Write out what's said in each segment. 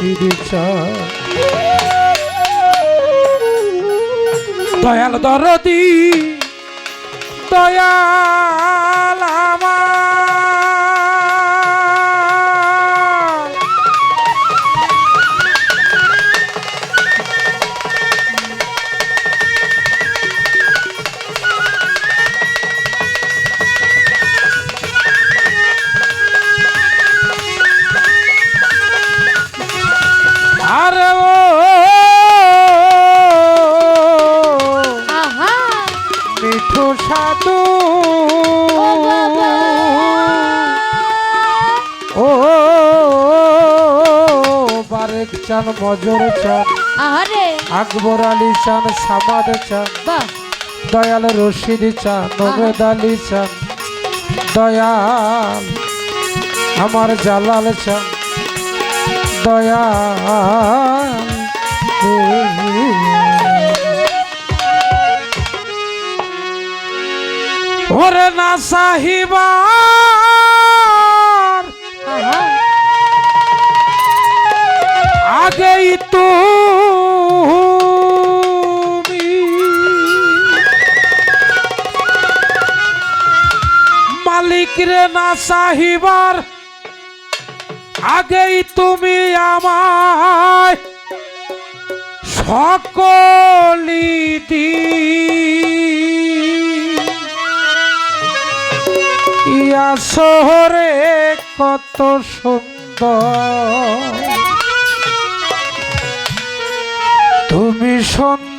রশিদ চাঁদ দয়াল দরদি দয়াল আমার আরে ও মিঠু সাধু ও বারেক চান মজর চান আকবর আলী চান সামাদ চান দয়াল রশিদ চান নবেদ আলী চান দয়াল আমার জালাল চান দয়াল ওরে না সাহিবার আগেই তুমি মালিক রে না সাহিবার আগেই তুমি আমায় সকলি ইয়া শহরে কত সুন্দর তুমি সুন্দর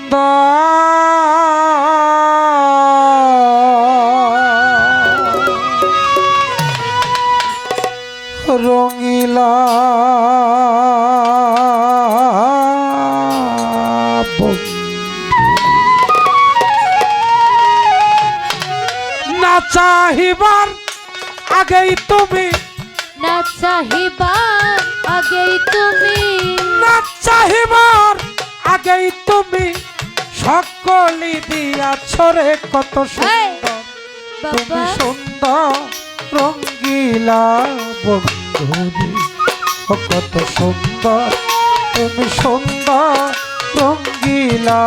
রঙিলা না চাহিবার আগেই তুমি না চাহিবার আগেই তুমি না চাহিবার আগেই তুমি সকলি দিয়াছ রে কত সুন্দর তুমি সুন্দর রঙ্গিলা বন্ধুরি ও কত সুন্দর তুমি সুন্দর রঙ্গিলা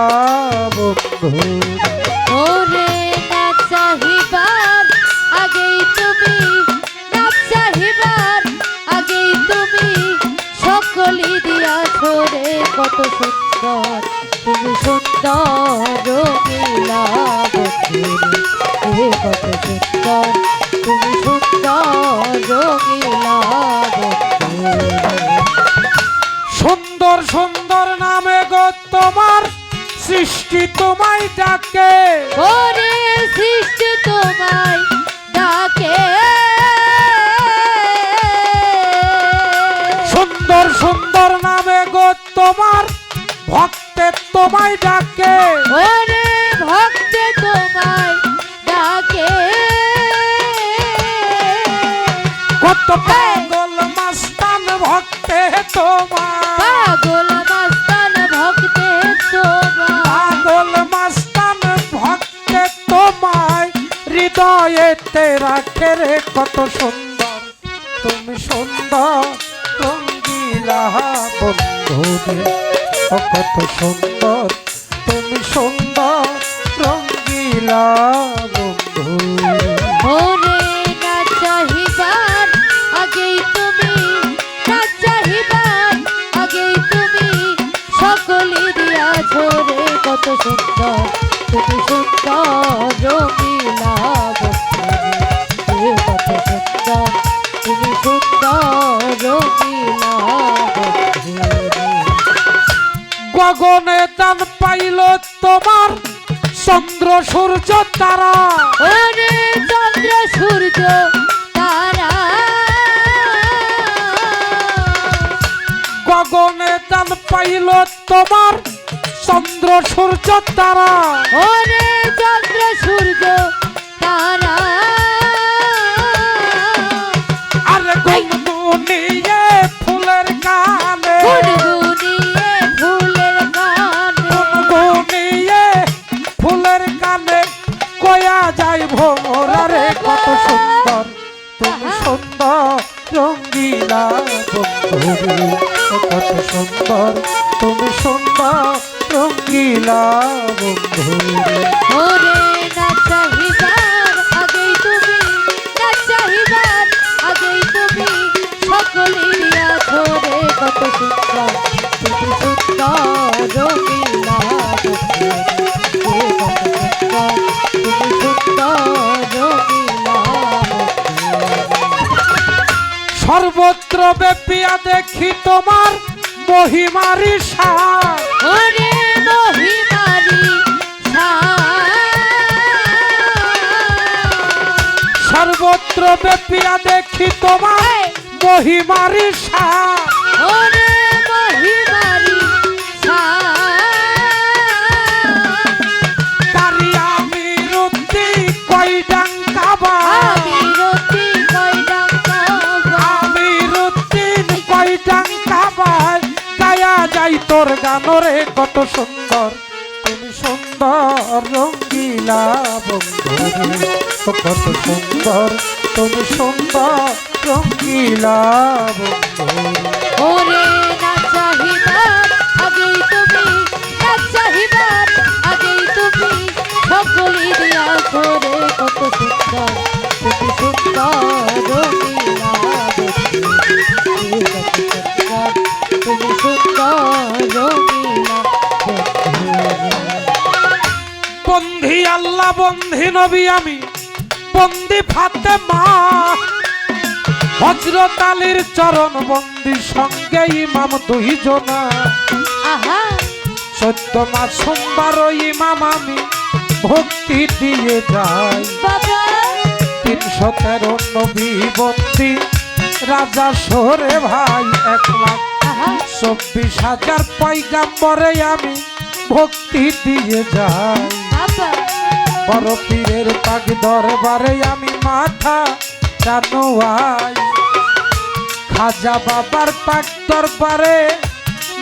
বন্ধুরি ওরে না চাহিবার আগেই তুমি না চাহিবার আগেই তুমি সকলি দিয়াছ রে কত সুন্দর তুমি সুন্দর রঙিলা বন্ধুরে কত সুন্দর তুমি সুন্দর রঙিলা বন্ধুরে সুন্দর সুন্দর নামে গো তোমার সৃষ্টি তোমায় ডাকে ওরে সৃষ্টি তোমায় ডাকে সুন্দর সুন্দর নামে গো তোমার ভক্তে তোমায় ডাকে ওরে ভক্তে তোমায় ডাকে কত পাগল মস্তান ভক্তে তোমার পাগল মস্তান ভক্তে তোমায় পাগল মস্তান ভক্তে তোমায় হৃদয়েতে রাখে রে কত সুন্দর তুমি সুন্দর রঙ্গিলা বন্ধুরে ও কত সুন্দর তুমি সুন্দর রঙ্গিলা বন্ধুরে ওরে না চাহিবার আগেই তুমি না চাহিবার আগেই তুমি সকলি দিয়াছ রে কত সুন্দর তুমি সুন্দর রঙিলা বন্ধুরে কত সুন্দর তুমি সুন্দর রঙিলা বন্ধুরে গগনে দান পাইল তোমার চন্দ্র সূর্য তারা ওরে চন্দ্র সূর্য তারা গগনে দান পাইল তোমার চন্দ্র সূর্য তারা ওরে চন্দ্র সূর্য তারা আরে গুনগুনিয়ে ফুলের গানে গুনগুনিয়ে ফুলের গানে গুনগুনিয়ে ফুলের গানে কয়া যায় ভোমরা রে কত সুন্দর তুমি সুন্দর রঙ্গিলা বন্ধু বন্ধুরে কত সুন্দর তুমি সুন্দর রঙ্গিলা বন্ধুরে ওরে না চাহিবার আগেই তুমি না চাহিবার আগেই তুমি সকলেরই আছো রে কত সুন্দর তুমি সুন্দর রঙিলা বন্ধুরে কত সুন্দর তুমি সুন্দর রঙিলা সর্বত্র ব্যাপিয়া দেখি তোমার মহিমারি সার ওরে মহিমারি সর্বত্র ব্যাপিয়া দেখি তোমার মহিমারি সার ওরে মহিমারি তারি আমি রুতি কই ডাঙ্কাবা আমি রতি কয়ডাঙ্গা আমি রুতি কই ডাঙ্কাবা গায়া যাই তোর গানরে কত সুন্দর তুমি সুন্দর রঙ্গিলা বন্ধুরে কত সুন্দর তুমি সুন্দর রঙ্গিলা বন্ধুরে ওরে না চাহিবার আগেই তুমি না চাহিবার আগেই তুমি সকলেই দিয়া করে কত সুন্দর তুমি সুন্দর রঙিলা তুমি সুন্দর রঙিলা বন্ধি আল্লাহ বন্ধি নবী আমি বন্দি ফাতেমা হযরত আলীর চরণ বন্দি সঙ্গে ইমাম দুইজনা আহা 14 মাস সোমবার ইমাম আমি ভক্তি দিয়ে যাই বাবা 313 নবী বন্দি রাজা সরে ভাই 1,24,000 পয়গাম্বরে আমি ভক্তি দিয়ে যাই বাবা বড় পীরের পাগ দরবারে আমি মাথা জানুয়াই খাজা বাবার পাগ দরবারে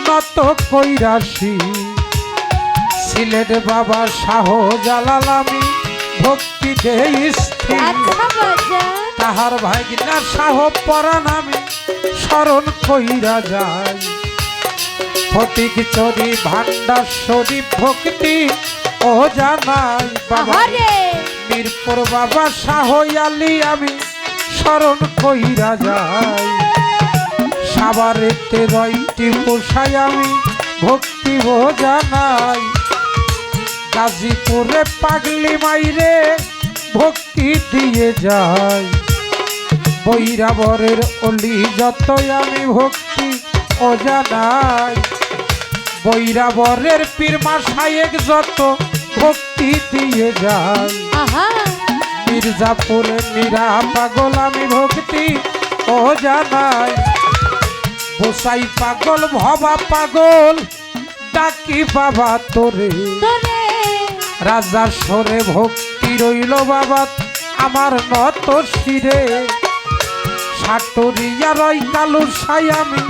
নত কইরাসি সিলেট বাবা শাহ জালাল আমি ভক্তি দেই স্থির আচ্ছা বাজান তাহার ভাগিনা শাহ পরাণ আমি স্মরণ কইরা যাই ফটিক চরি ভান্ডাশ্বরী ভক্তি ও জানাই বাবা আহারে মিরপুর বাবা শাহ আলী আমি স্মরণ কইরা যাই সাবারেতে রয়টি পোষাই আমি ভক্তি ও জানাই গাজীপুরে পাগলি মাইরে ভক্তি দিয়ে যাই বৈরাবরের অলি যতই আমি ভক্তি ও জানাই বৈরাবরের পীরমা শায়েক যত ভক্তি দিয়ে যাই আহা মির্জাপুরে মীরা পাগল আমি ভক্তি ও জানাই গোসাই পাগল ভবা পাগল ডাকি বাবা তোরে তোরে রাজার সরে ভক্তি রইল বাবা আমার নত শিরে সাটরিয়া রই কালু সাই আমি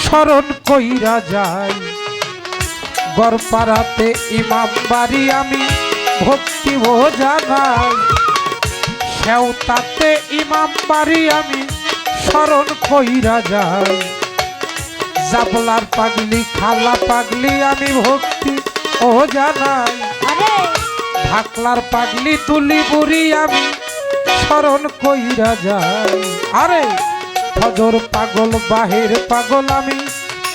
স্মরণ কইরা যাই গড়পাড়াতে ইমাম বাড়ি আমি ভক্তি ও জানাই সেওতাতে ইমাম বাড়ি আমি স্মরণ কইরা যাই জাবলার পাগলি খালা পাগলি আমি ভক্তি ও জানাই আরে ঢাকলার পাগলি তুলি বুড়ি আমি স্মরণ কইরা যাই আরে ফজর পাগল বাহির পাগল আমি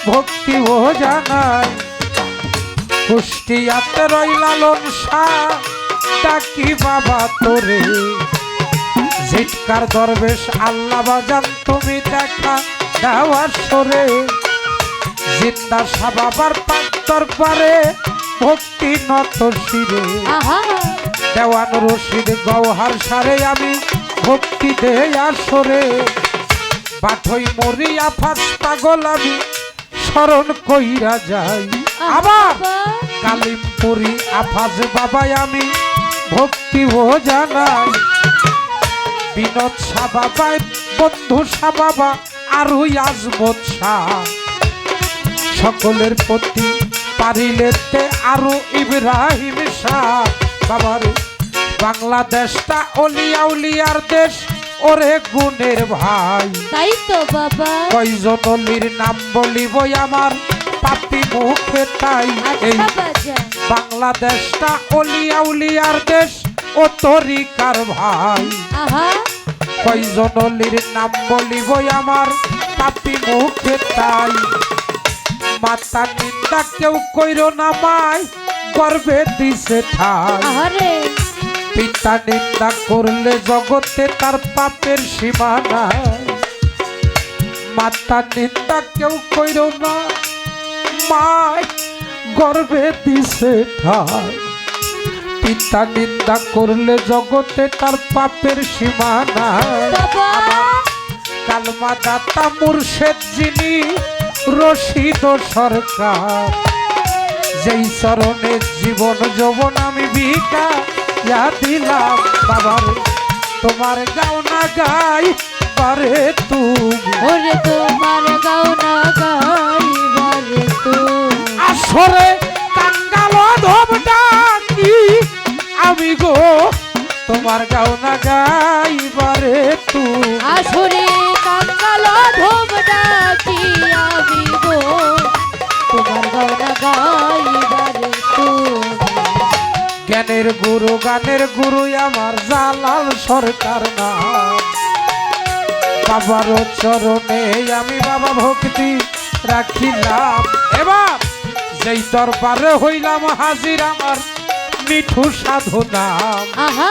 ভক্তি ও জানাই কুষ্টিয়াতে রই লালন শাহ ডাকি বাবা তোরে জিটকার দরবেশ আল্লাহ বাজান তুমি দেখা দেওয়ার সরে জিন্দা শাহ বাবার পাক দরবারে ভক্তি নত শিরে আহা দেওয়ান রশিদ গৌহার সারে আমি ভক্তি দেই আসরে বাঠই মরি আফাস পাগল আমি স্মরণ কইরা যাই আবার কালিমপুরি আফাজ বাবাই আমি ভক্তি ও জানাই বিনোদ শাহ বাবাই বন্ধু শাহ বাবা আরো আজমত শাহ সকলের প্রতি পারিলেতে আরো ইব্রাহিম শাহ বাবার বাংলাদেশটা অলিয়া উলিয়ার দেশ ওরে গুণের ভাই তাই তো বাবা কয়জন অলির নাম বলিব আমার পাপি মুখে তাই এই আচ্ছা বাজান বাংলাদেশটা অলিয়া উলিয়ার দেশ ও তরিকার ভাই আহা কয়জন অলির নাম বলিব আমার পাপি মুখে তাই মাতা নিন্দা কেউ কইর না মাই গর্বে দিছে ঠাই আহারে পিতা নিন্দা করলে জগতে তার পাপের সীমা নাই মাতা নিন্দা কেউ কইর না মাই গর্বে দিছে ঠাই পিতা নিন্দা করলে জগতে তার পাপের সীমা নাই বাবা কালমা দাতা মুর্শেদ যিনি রশিদ সরকার যেই চরণে জীবন যৌবন আমি ভিকা ইয়া দিলাম বাবার তোমার গাওনা গাই পারে তুমি ওরে তোমার গাওনা গাইবারে তুমি আসরে কাঙ্গাল ধব ডাকি আমি গো তোমার গাওনা গাইবারে তুমি আসরে কাঙ্গাল ধোম ডাকি আমি গো তোমার গাওনা গাইবারে তুমি জ্ঞানের গুরু গানের গুরু আমার জালাল সরকার নাম বাবার চরণে আমি বাবা ভক্তি রাখিলাম এবার যেই দরবারে হইলাম হাজির আমার মিঠু সাধু নাম আহা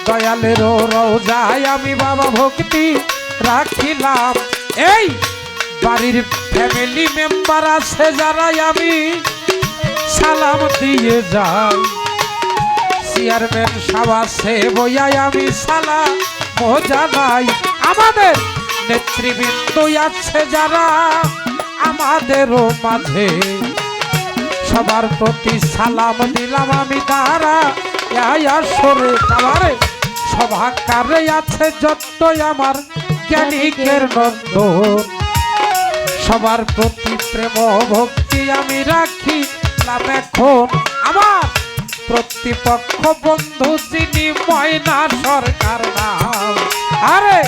দয়ালের রোজায় আমি বাবা ভক্তি রাখিলাম এই বাড়ির ফ্যামিলি মেম্বার আছে যারাই আমি সালাম দিয়ে যাই চেয়ারম্যান সাবাসে বইয়াই আমি সালাম জানাই আমাদের নেতৃবৃন্দ আছে যারা আমাদেরও মাঝে সবার প্রতি সালাম দিলাম আমি তারা সরে তারে সভাকারে আছে যতই আমার জ্ঞানীকের নন্দ সবার প্রতি প্রেম ভক্তি আমি রাখি এখন আমার প্রতিপক্ষ বন্ধু যিনি ময়না সরকার নাম আরে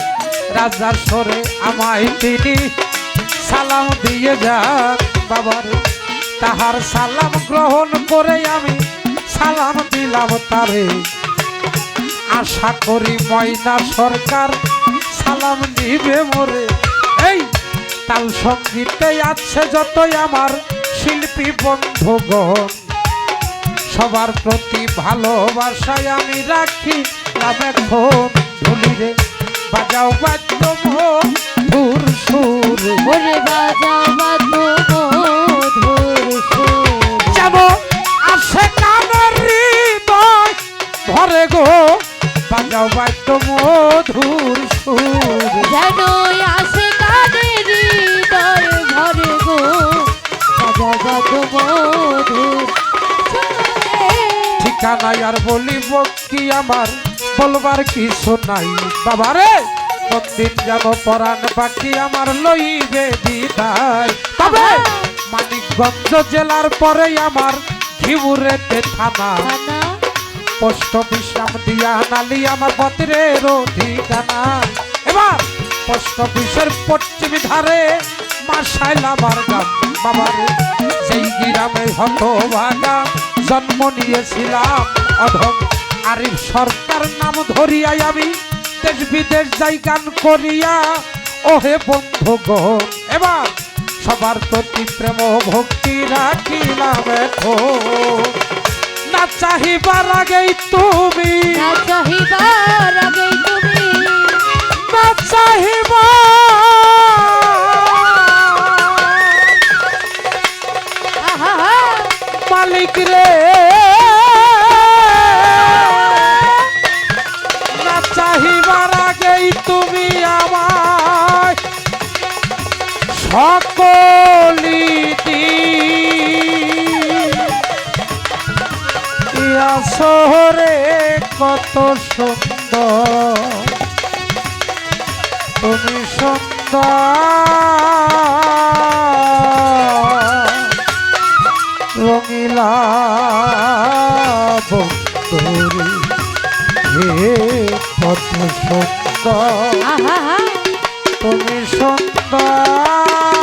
রাজার সরে আমায় তিনি সালাম দিয়ে যান বাবার তাহার সালাম গ্রহণ করে আমি সালাম দিলাম তারে আশা করি ময়না সরকার সালাম দিবে মোরে এই তাল সঙ্গীতে আছে যতই আমার শিল্পী বন্ধুগণ সবার প্রতি ভালোবাসায় আমি রাখি এখন ধুলিরে বাজাও বাদ্য মধুর সুর ওরে বাজাও মধুর সুর যেন আসে কানের হৃদয় ভরে গো বাজাও বাদ্য মধুর সুর যেন আসে কানের হৃদয় ভরে গো বাজাও মধুর ঠিকানাই আর বলিব কি আমার বলবার কিছু নাই বাবারে প্রতিদিন যেন পরাণ পাখি আমার লইবে বিদায় তবে মানিকগঞ্জ জেলার পরে আমার ঘিউরেতে থানা খানা পোস্ট বিশ্রাম দিয়া নালি আমার পত্রের ঠিকানা এবার পোস্ট অফিসের পশ্চিম ধারে মাসাইল আমার গ্রাম বাবারে সেই গ্রামে হতভাগা জন্ম নিয়েছিলাম অধম আরিফ সরকার নাম ধরিয়াই আমি দেশ বিদেশ যাই গান করিয়া ওহে বন্ধুগণ এবার সবার প্রতি প্রেম ভক্তি রাখিলাম এখন না চাহিবার আগেই তুমি না চাহিবার আগেই তুমি না চাহিবা আহা মালিক রে না চাহিবার আগেই তুমি আমায় সকলি ইয়া শহরে কত সুন্দর তুমি সুন্দর রঙিলা বন্ধুরে হে কত সুন্দর সুন্দর আহা হা তুমি সুন্দর